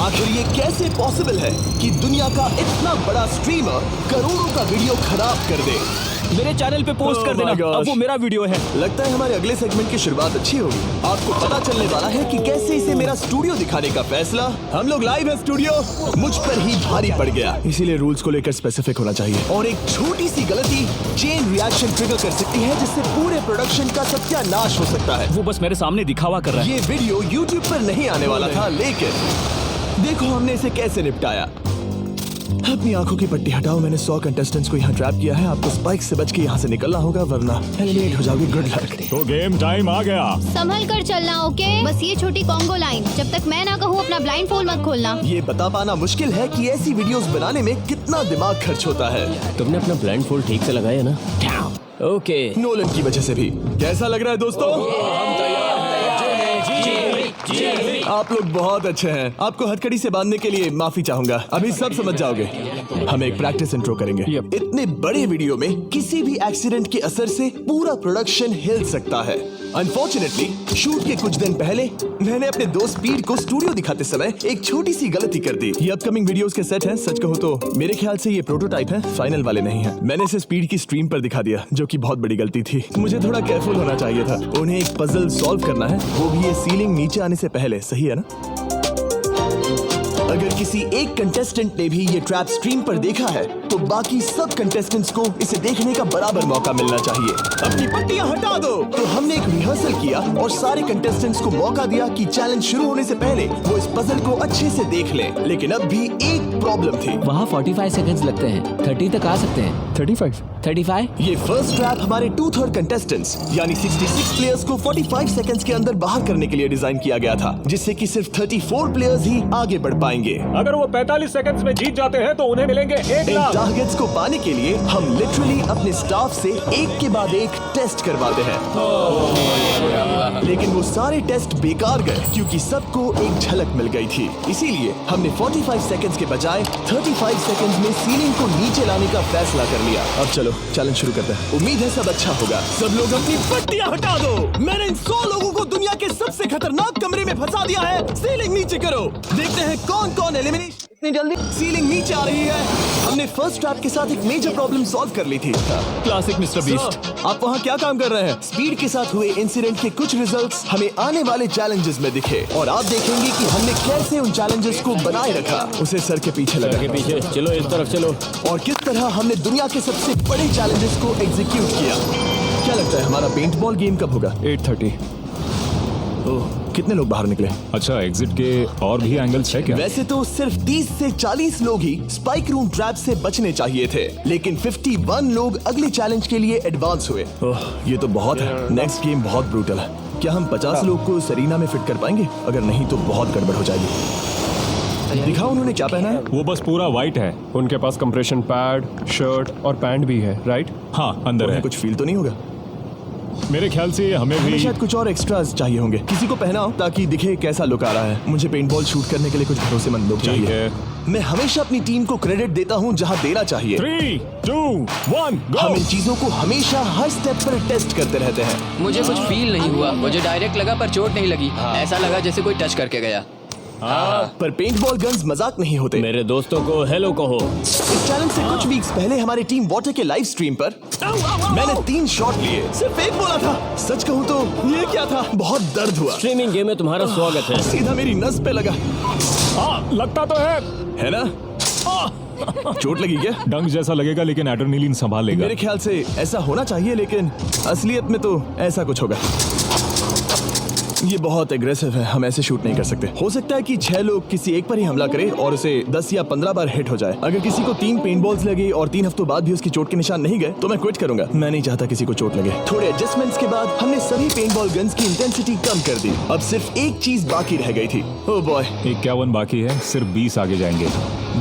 आखिर ये कैसे पॉसिबल है कि दुनिया का इतना बड़ा स्ट्रीमर करोड़ों का वीडियो खराब कर दे? मेरे चैनल पे पोस्ट कर देना, अब वो मेरा वीडियो है। लगता है हमारे अगले सेगमेंट की शुरुआत अच्छी होगी। आपको पता चलने वाला है कि कैसे इसे मेरा स्टूडियो दिखाने का फैसला, हम लोग लाइव है स्टूडियो, मुझ पर ही भारी पड़ गया। इसीलिए रूल्स को लेकर स्पेसिफिक होना चाहिए और एक छोटी सी गलती चेन रिएक्शन ट्रिगर कर सकती है जिससे पूरे प्रोडक्शन का सत्यानाश हो सकता है। वो बस मेरे सामने दिखावा कर रहा है। ये वीडियो YouTube पर नहीं आने वाला था, लेकिन देखो हमने इसे कैसे निपटाया। अपनी आंखों की पट्टी हटाओ, मैंने 100 कंटेस्टेंट्स को यहाँ ट्रैप किया है। आपको स्पाइक से बच के यहाँ से निकलना होगा वरना एलिमिनेट हो जाओगे। Good luck. तो गेम टाइम आ गया। संभल कर चलना, ओके? बस ये छोटी कॉन्गो लाइन, जब तक मैं ना कहूँ अपना ब्लाइंड फोल्ड मत खोलना। ये बता पाना मुश्किल है कि ऐसी वीडियोस बनाने में कितना दिमाग खर्च होता है। तुमने अपना ब्लाइंड फोल्ड ठीक से लगाया ना? ओके। नोलन की वजह से भी। कैसा लग रहा है दोस्तों? आप लोग बहुत अच्छे हैं। आपको हथकड़ी से बांधने के लिए माफी चाहूंगा, अभी सब समझ जाओगे। हम एक प्रैक्टिस इंट्रो करेंगे। इतने बड़े वीडियो में किसी भी एक्सीडेंट के असर से पूरा प्रोडक्शन हिल सकता है। अनफॉर्चुनेटली शूट के कुछ दिन पहले मैंने अपने दोस्त स्पीड को स्टूडियो दिखाते समय एक छोटी सी गलती कर दी। ये अपकमिंग वीडियोस के सेट हैं। सच कहूँ तो मेरे ख्याल से ये प्रोटोटाइप है, फाइनल वाले नहीं है। मैंने इसे स्पीड की स्ट्रीम पर दिखा दिया, जो कि बहुत बड़ी गलती थी। मुझे थोड़ा केयरफुल होना चाहिए था। उन्हें एक पजल सॉल्व करना है, वो भी ये सीलिंग नीचे आने से पहले। सही है ना? अगर किसी एक कंटेस्टेंट ने भी ये ट्रैप स्ट्रीम पर देखा है तो बाकी सब कंटेस्टेंट्स को इसे देखने का बराबर मौका मिलना चाहिए। अपनी पट्टियां हटा दो। तो हमने एक रिहर्सल किया और सारे कंटेस्टेंट्स को मौका दिया कि चैलेंज शुरू होने से पहले वो इस पजल को अच्छे से देख ले। लेकिन अब भी एक प्रॉब्लम थी। वहाँ 45 सेकंड्स लगते हैं, 30 तक आ सकते हैं। 35? ये फर्स्ट ट्रैप हमारे 2/3 कंटेस्टेंट्स यानी 66 प्लेयर्स को 45 सेकंड्स के अंदर बाहर करने के लिए डिजाइन किया गया था, जिससे कि सिर्फ 34 प्लेयर्स ही आगे बढ़ पाएंगे। अगर वो 45 सेकंड्स में जीत जाते हैं तो उन्हें मिलेंगे 1 इन लाख। टारगेट्स को पाने के लिए हम लिटरली अपने स्टाफ से एक के बाद एक टेस्ट करवाते हैं। लेकिन वो सारे टेस्ट बेकार गए क्योंकि सबको एक झलक मिल गई थी। इसीलिए हमने 45 सेकंड्स के बजाय 35 सेकंड्स में सीलिंग को नीचे लाने का फैसला कर लिया। अब चलो चैलेंज शुरू करते हैं। उम्मीद है सब अच्छा होगा। सब लोग अपनी पट्टियां हटा दो। मैंने इन 100 लोगों को दुनिया के सबसे खतरनाक कमरे में फंसा दिया है। सीलिंग नीचे करो। देखते हैं कौन कौन एलिमिनेशन। इतनी जल्दी सीलिंग नीचे आ रही है। हमने फर्स्ट ट्रैप के साथ एक मेजर प्रॉब्लम सॉल्व कर ली थी। Classic mister beast. आप वहाँ क्या काम कर रहे हैं? स्पीड के साथ हुए इंसिडेंट के कुछ रिजल्ट्स हमें आने वाले चैलेंजेस में दिखे और आप देखेंगे कि हमने कैसे उन चैलेंजेस को बनाए रखा। उसे सर के पीछे लगा के पीछे चलो, इस तरफ चलो। और किस तरह हमने दुनिया के सबसे बड़े चैलेंजेस को एग्जीक्यूट किया। क्या लगता है हमारा पेंट बॉल गेम कब होगा? 8:30। ओह, कितने लोग बाहर निकले? अच्छा, एग्जिट के और भी एंगल्स है क्या? वैसे तो सिर्फ 30 से 40 लोग ही स्पाइक रूम ट्रैप से बचने चाहिए थे, लेकिन 51 लोग अगले चैलेंज के लिए एडवांस हुए। ओह, ये तो बहुत है। नेक्स्ट गेम बहुत ब्रूटल है। क्या हम 50 लोग को सरीना में फिट कर पाएंगे? अगर नहीं तो बहुत गड़बड़ हो जाएगी। दिखाओ उन्होंने क्या पहना है। वो बस पूरा व्हाइट है। उनके पास कंप्रेशन पैड, शर्ट और पैंट भी है, राइट? हाँ, अंदर है। कुछ फील तो नहीं होगा? मेरे ख्याल से हमें भी शायद कुछ और एक्स्ट्रास चाहिए होंगे। किसी को पहनाओ ताकि दिखे कैसा लुक आ रहा है। मुझे पेंटबॉल शूट करने के लिए कुछ भरोसेमंद लोग चाहिए। मैं हमेशा अपनी टीम को क्रेडिट देता हूँ जहाँ देना चाहिए। 3, 2, 1, हम इन चीजों को हमेशा हर स्टेप पर टेस्ट करते रहते हैं। मुझे कुछ फील नहीं हुआ। मुझे डायरेक्ट लगा पर चोट नहीं लगी। ऐसा लगा जैसे कोई टच करके गया। पर पेंटबॉल गन्स मजाक नहीं होते। मेरे दोस्तों को हेलो कहो। इस चैलेंज से कुछ वीक्स पहले हमारी टीम वाटर के लाइव स्ट्रीम पर मैंने 3 शॉट लिए, सिर्फ एक बोला था। सच कहूँ तो ये क्या था, बहुत दर्द हुआ। स्ट्रीमिंग गेम में तुम्हारा स्वागत है। सीधा मेरी नस पे लगा। हाँ, लगता तो है ना? चोट लगी क्या? डंक जैसा लगेगा लेकिन एड्रेनलिन संभाल लेगा। मेरे ख्याल से ऐसा होना चाहिए, लेकिन असलियत में तो ऐसा कुछ होगा। ये बहुत एग्रेसिव है, हम ऐसे शूट नहीं कर सकते। हो सकता है कि 6 लोग किसी एक पर ही हमला करें और उसे 10 या 15 बार हिट हो जाए। अगर किसी को 3 पेंटबॉल्स लगे और 3 हफ्तों बाद भी उसकी चोट के निशान नहीं गए तो मैं क्विट करूंगा। मैं नहीं चाहता किसी को चोट लगे। थोड़े एडजस्टमेंट्स के बाद हमने सभी पेंटबॉल गन्स की इंटेंसिटी कम कर दी। अब सिर्फ एक चीज बाकी रह गई थी। ओह बॉय, 51 बाकी है, सिर्फ 20 आगे जाएंगे।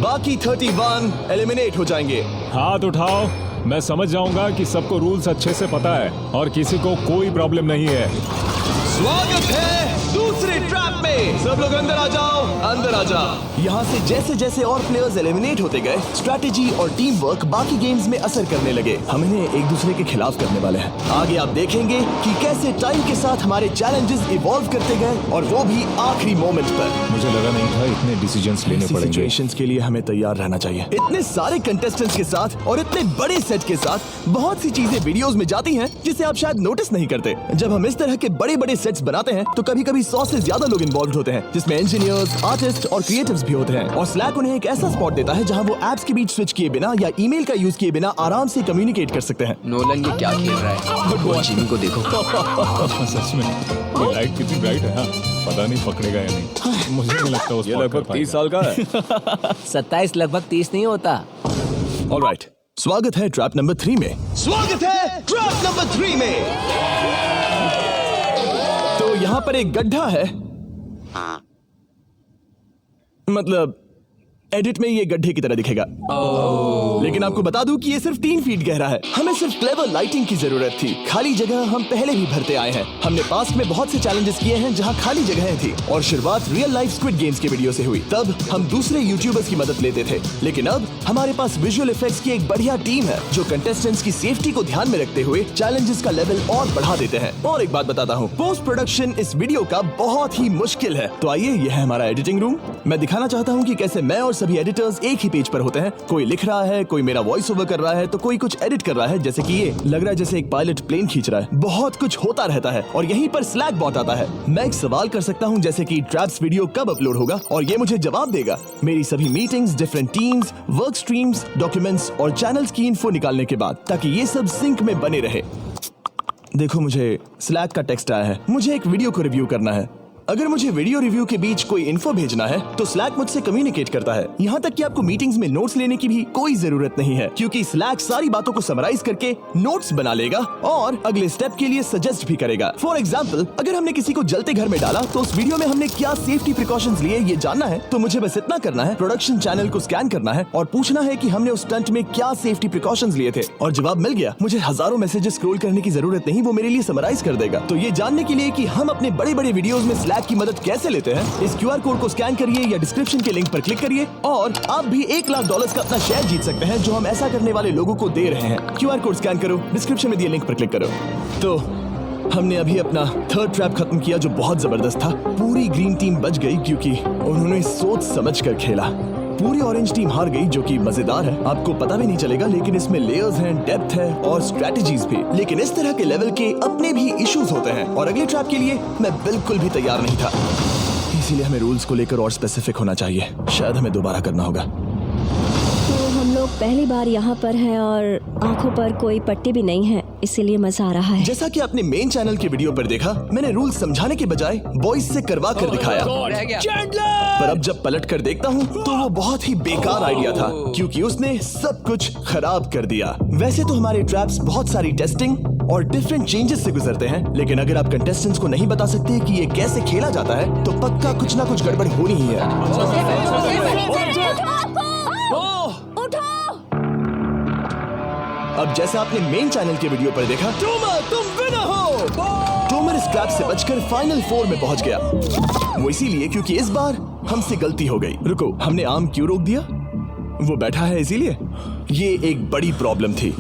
बाकी 31 एलिमिनेट हो जाएंगे। हाथ उठाओ, मैं समझ जाऊंगा कि सबको रूल्स अच्छे से पता है और किसी को कोई प्रॉब्लम नहीं है। स्वागत है दूसरे दूसरे ट्रैप में। सब लोग अंदर आ जाओ, अंदर आ जाओ। यहाँ से जैसे जैसे और प्लेयर्स एलिमिनेट होते गए, स्ट्रैटेजी और टीम वर्क बाकी गेम्स में असर करने लगे। हम इन्हें एक दूसरे के खिलाफ करने वाले हैं। आगे आप देखेंगे कि कैसे टाइम के साथ हमारे चैलेंजेस इवॉल्व करते गए, और वो भी आखिरी मोमेंट पर। मुझे लगा नहीं था इतने डिसीजंस लेने ऐसी पड़ेंगे। सिचुएशंस के लिए हमें तैयार रहना चाहिए। इतने सारे कंटेस्टेंट्स के साथ और इतने बड़े सेट के साथ बहुत सी चीजें वीडियोस में जाती हैं जिसे आप शायद नोटिस नहीं करते। जब हम इस तरह के बड़े बड़े सेट्स बनाते हैं तो कभी कभी 100 से ज्यादा लोग इन्वॉल्व होते हैं, जिसमें इंजीनियर्स, आर्टिस्ट और क्रिएटिव्स भी होते हैं। और स्लैक उन्हें एक ऐसा स्पॉट देता है जहां वो एप्स के बीच स्विच किए बिना या ईमेल का यूज किए बिना आराम से कम्युनिकेट कर सकते हैं। नोलन ये क्या खेल रहा है? वो जिमी को देखो। सच में ये लाइट कितनी ब्राइट है। हाँ, पता नहीं पकड़ेगा या नहीं। मुझे नहीं लगता वो ये लगभग 30 साल का है। 27 लगभग 30 नहीं होता। ऑलराइट, स्वागत है ट्रैप नंबर 3 में। स्वागत है ट्रैप नंबर 3 में। तो यहाँ पर एक गड्ढा है, मतलब एडिट में ये गड्ढे की तरह दिखेगा। लेकिन आपको बता दूं कि ये सिर्फ 3 फीट गहरा है। हमें सिर्फ क्लेवर लाइटिंग की जरूरत थी। खाली जगह हम पहले भी भरते आए हैं। हमने पास्ट में बहुत से चैलेंजेस किए हैं जहां खाली जगहें थी, और शुरुआत रियल लाइफ स्क्विड गेम्स के वीडियो से हुई। तब हम दूसरे यूट्यूबर्स की मदद लेते थे, लेकिन अब हमारे पास विजुअल इफेक्ट्स की एक बढ़िया टीम है जो कंटेस्टेंट्स की सेफ्टी को ध्यान में रखते हुए चैलेंजेस का लेवल और बढ़ा देते हैं। और एक बात बताता हूँ, पोस्ट प्रोडक्शन इस वीडियो का बहुत ही मुश्किल है। तो आइए, यह है हमारा एडिटिंग रूम। मैं दिखाना चाहता हूँ कि कैसे मैं और सभी एडिटर्स एक ही पेज पर होते हैं। कोई लिख रहा है, कोई मेरा वॉइस ओवर कर रहा है, तो कोई कुछ एडिट कर रहा है, जैसे कि ये लग रहा है जैसे एक पायलट प्लेन खींच रहा है। बहुत कुछ होता रहता है, और यहीं पर स्लैक बॉट आता है। मैं एक सवाल कर सकता हूँ, जैसे कि ट्रैप्स वीडियो कब अपलोड होगा, और ये मुझे जवाब देगा। मेरी सभी meetings, different teams, work streams, documents और चैनल्स की इन्फो निकालने के बाद, ताकि ये सब सिंक में बने रहे। देखो, मुझे स्लैक का टेक्स्ट आया है। मुझे एक वीडियो को रिव्यू करना है। अगर मुझे वीडियो रिव्यू के बीच कोई इन्फो भेजना है तो स्लैक मुझसे कम्युनिकेट करता है। यहाँ तक कि आपको मीटिंग्स में नोट्स लेने की भी कोई जरूरत नहीं है, क्योंकि स्लैक सारी बातों को समराइज करके नोट्स बना लेगा और अगले स्टेप के लिए सजेस्ट भी करेगा। फॉर एग्जाम्पल, अगर हमने किसी को जलते घर में डाला तो उस वीडियो में हमने क्या सेफ्टी प्रिकॉशंस लिए ये जानना है, तो मुझे बस इतना करना है, प्रोडक्शन चैनल को स्कैन करना है और पूछना है कि हमने उस स्टंट में क्या सेफ्टी प्रिकॉशंस लिए थे, और जवाब मिल गया। मुझे हजारों मैसेजेस स्क्रॉल करने की जरूरत नहीं, वो मेरे लिए समराइज कर देगा। तो ये जानने के लिए कि हम अपने बड़े बड़े वीडियोस में स्लैक की मदद कैसे लेते हैं, इस QR कोड को स्कैन करिए या डिस्क्रिप्शन के लिंक पर क्लिक करिए, और आप भी $1 लाख का अपना शेयर जीत सकते हैं, जो हम ऐसा करने वाले लोगों को दे रहे हैं। QR कोड स्कैन करो, डिस्क्रिप्शन में दिए लिंक पर क्लिक करो। तो हमने अभी अपना 3rd ट्रैप खत्म किया, जो बहुत जबरदस्त था। पूरी ग्रीन टीम बच गई क्योंकि उन्होंने सोच समझ कर खेला। पूरी ऑरेंज टीम हार गई, जो कि मजेदार है। आपको पता भी नहीं चलेगा, लेकिन इसमें लेयर्स हैं, डेप्थ है और स्ट्रेटजीज भी। लेकिन इस तरह के लेवल के अपने भी इश्यूज होते हैं, और अगले ट्रैप के लिए मैं बिल्कुल भी तैयार नहीं था। इसीलिए हमें रूल्स को लेकर और स्पेसिफिक होना चाहिए। शायद हमें दोबारा करना होगा। तो हम लोग पहली बार यहाँ पर हैं और आंखों पर कोई पट्टी भी नहीं है, इसीलिए मजा आ रहा है। जैसा कि आपने मेन चैनल के वीडियो पर देखा, मैंने रूल्स समझाने के बजाय वॉइस से करवा कर दिखाया। रह गया। पर अब जब पलट कर देखता हूँ तो वो बहुत ही बेकार आइडिया था, क्योंकि उसने सब कुछ खराब कर दिया। वैसे तो हमारे ट्रैप्स बहुत सारी टेस्टिंग और डिफरेंट चेंजेस से गुजरते हैं, लेकिन अगर आप कंटेस्टेंट्स को नहीं बता सकते कि ये कैसे खेला जाता है, तो पक्का कुछ ना कुछ गड़बड़ होनी ही है। अब जैसा आपने मेन चैनल के वीडियो पर देखा, तुम विनर हो। टोमर इस ट्रैप से बचकर फाइनल 4 में पहुंच गया। वो इसीलिए क्योंकि इस बार हमसे गलती हो गई। रुको, हमने आम क्यों रोक दिया? वो बैठा है इसीलिए। ये एक बड़ी प्रॉब्लम थी।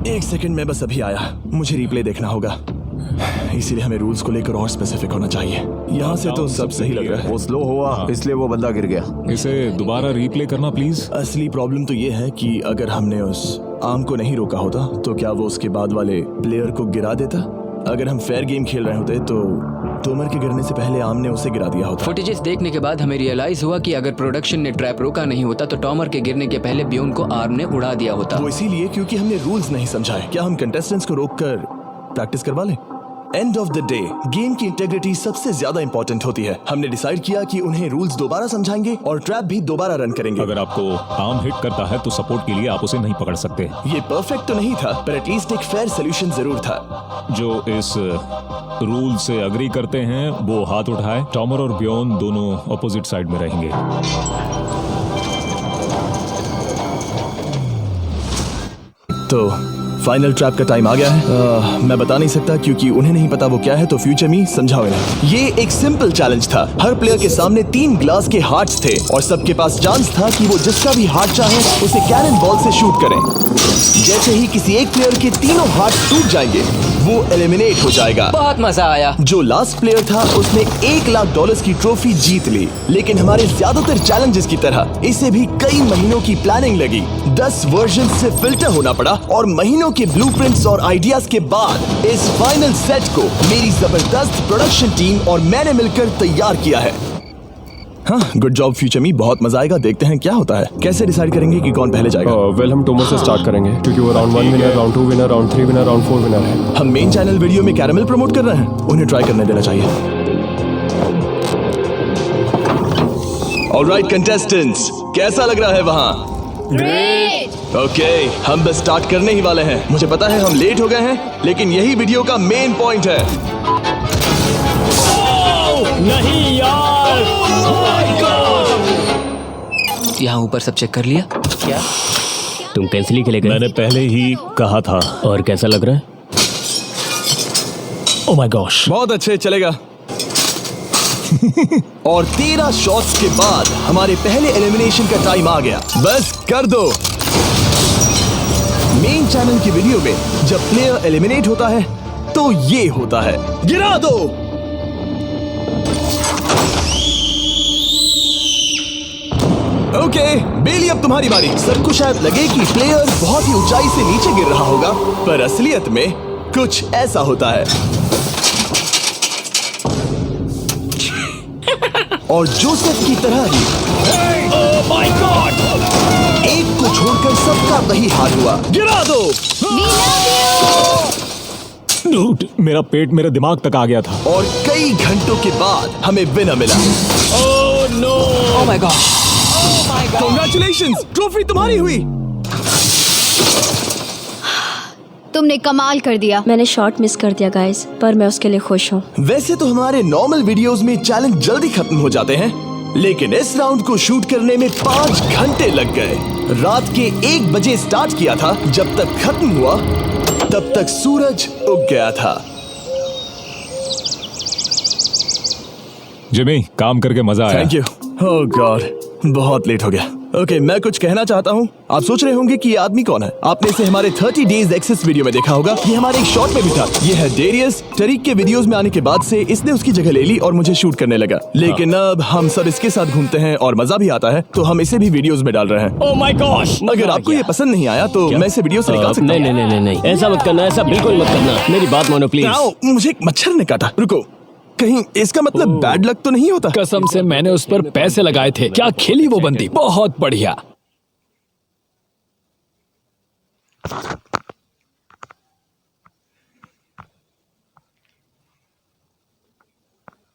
1 सेकंड में बस अभी आया, मुझे रिप्ले देखना होगा। इसीलिए हमें रूल्स को लेकर और स्पेसिफिक होना चाहिए। यहाँ से तो सब सही लग रहा है। वो स्लो हुआ, इसलिए वो बंदा गिर गया। इसे दोबारा रीप्ले करना प्लीज। असली प्रॉब्लम तो ये है कि अगर हमने उस आम को नहीं रोका होता तो क्या वो उसके बाद वाले प्लेयर को गिरा देता? अगर हम फेयर गेम खेल रहे होते तो तोमर के गिरने से पहले आम ने उसे गिरा दिया होता। फुटेजेस देखने के बाद हमें रियलाइज हुआ कि अगर प्रोडक्शन ने ट्रैप रोका नहीं होता तो टॉमर के गिरने के पहले ब्योन को आर्म ने उड़ा दिया होता। वो इसीलिए क्योंकि हमने रूल्स नहीं समझाए। क्या हम कंटेस्टेंट्स को रोककर प्रैक्टिस करवा लें? End of the day game की इंटेग्रिटी सबसे ज्यादा इंपॉर्टेंट होती है। हमने डिसाइड किया कि उन्हें रूल्स दोबारा समझाएंगे और ट्रैप भी दोबारा रन करेंगे। अगर आपको आर्म हिट करता है तो सपोर्ट के लिए आप उसे नहीं पकड़ सकते। ये परफेक्ट तो नहीं था, पर एटलीस्ट एक फेयर सोल्यूशन जरूर था। जो इस रूल से अग्री करते हैं वो हाथ उठाए। टॉमर और ब्योन दोनों अपोजिट साइड में रहेंगे। तो फाइनल ट्रैप का टाइम आ गया है। मैं बता नहीं सकता क्योंकि उन्हें नहीं पता वो क्या है, तो फ्यूचर मी समझाओ इन्हें। ये एक सिंपल चैलेंज था। हर प्लेयर के सामने 3 ग्लास के हार्ट्स थे और सबके पास चांस था कि वो जिसका भी हार्ट चाहे उसे कैनन बॉल से शूट करें। जैसे ही किसी एक प्लेयर के तीनों हार्ट टूट जाएंगे वो एलिमिनेट हो जाएगा। बहुत मजा आया। जो लास्ट प्लेयर था उसने $1 लाख की ट्रॉफी जीत ली। लेकिन हमारे ज्यादातर चैलेंजेस की तरह इसे भी कई महीनों की प्लानिंग लगी। 10 वर्जन से फिल्टर होना पड़ा और महीनों के ब्लूप्रिंट्स और आइडियाज के बाद इस फाइनल सेट को मेरी जबरदस्त प्रोडक्शन टीम और मैंने मिलकर तैयार किया है। हाँ, गुड जॉब फ्यूचर मी, बहुत मजा आएगा। देखते हैं क्या होता है। कैसे डिसाइड करेंगे कि कौन पहले जाएगा? वेल हम टोमो से स्टार्ट करेंगे क्योंकि वो round 1 winner, round 2 winner, round 3 winner, round 4 winner है। हम मेन चैनल वीडियो में कैरामल प्रमोट कर रहे हैं, उन्हें ट्राई करने देना चाहिए। ऑलराइट कंटेस्टेंट्स, कैसा लग रहा है वहाँ? ग्रेट। ओके, हम बस स्टार्ट करने ही वाले हैं। मुझे पता है हम लेट हो गए हैं, लेकिन यही वीडियो का मेन पॉइंट है। नहीं यार। यहाँ ऊपर सब चेक कर लिया क्या? तुम कैंसिल ही खेलेगा? मैंने पहले ही कहा था। और कैसा लग रहा है? Oh my gosh. बहुत अच्छे, चलेगा। और 13 शॉट्स के बाद हमारे पहले एलिमिनेशन का टाइम आ गया। बस कर दो। मेन चैनल की वीडियो में जब प्लेयर एलिमिनेट होता है तो ये होता है। गिरा दो। ओके, बेली अब तुम्हारी बारी। सबको शायद लगे कि प्लेयर बहुत ही ऊंचाई से नीचे गिर रहा होगा, पर असलियत में कुछ ऐसा होता है। और जोसेफ की तरह ही एक को छोड़कर सबका वही हाल हुआ। गिरा दो। We love you। डूड, मेरा पेट मेरे दिमाग तक आ गया था। और कई घंटों के बाद हमें विनर मिला। Oh my God. Congratulations, trophy तुम्हारी हुई। तुमने कमाल कर दिया। मैंने शॉट मिस कर दिया गाइस, पर मैं उसके लिए खुश हूँ। वैसे तो हमारे नॉर्मल वीडियोस में चैलेंज जल्दी खत्म हो जाते हैं, लेकिन इस राउंड को शूट करने में 5 घंटे लग गए। रात के 1 बजे स्टार्ट किया था, जब तक खत्म हुआ तब तक सूरज उग गया था। जिमी, काम करके मजा आया। Thank you. ओह गॉड, बहुत लेट हो गया। ओके, मैं कुछ कहना चाहता हूँ। आप सोच रहे होंगे कि ये आदमी कौन है। आपने इसे हमारे 30 डेज एक्सेस वीडियो में देखा होगा। ये हमारे एक शॉट में भी था। ये है डेरियस। टरीक के वीडियोस में आने के बाद से इसने उसकी जगह ले ली और मुझे शूट करने लगा। लेकिन अब हम सब इसके साथ घूमते हैं और मजा भी आता है, तो हम इसे भी वीडियोस में डाल रहे हैं। Oh my gosh. अगर आपको ये पसंद नहीं आया तो मैं इसे वीडियो से निकाल सकता नहीं नहीं नहीं नहीं, ऐसा मत करना, ऐसा बिल्कुल मत करना। मेरी बात मानो प्लीज। हूँ। मुझे एक मच्छर ने काटा। रुको, कहीं इसका मतलब बैड लक तो नहीं होता? कसम से मैंने उस पर पैसे लगाए थे। क्या खेली वो बंदी, बहुत बढ़िया।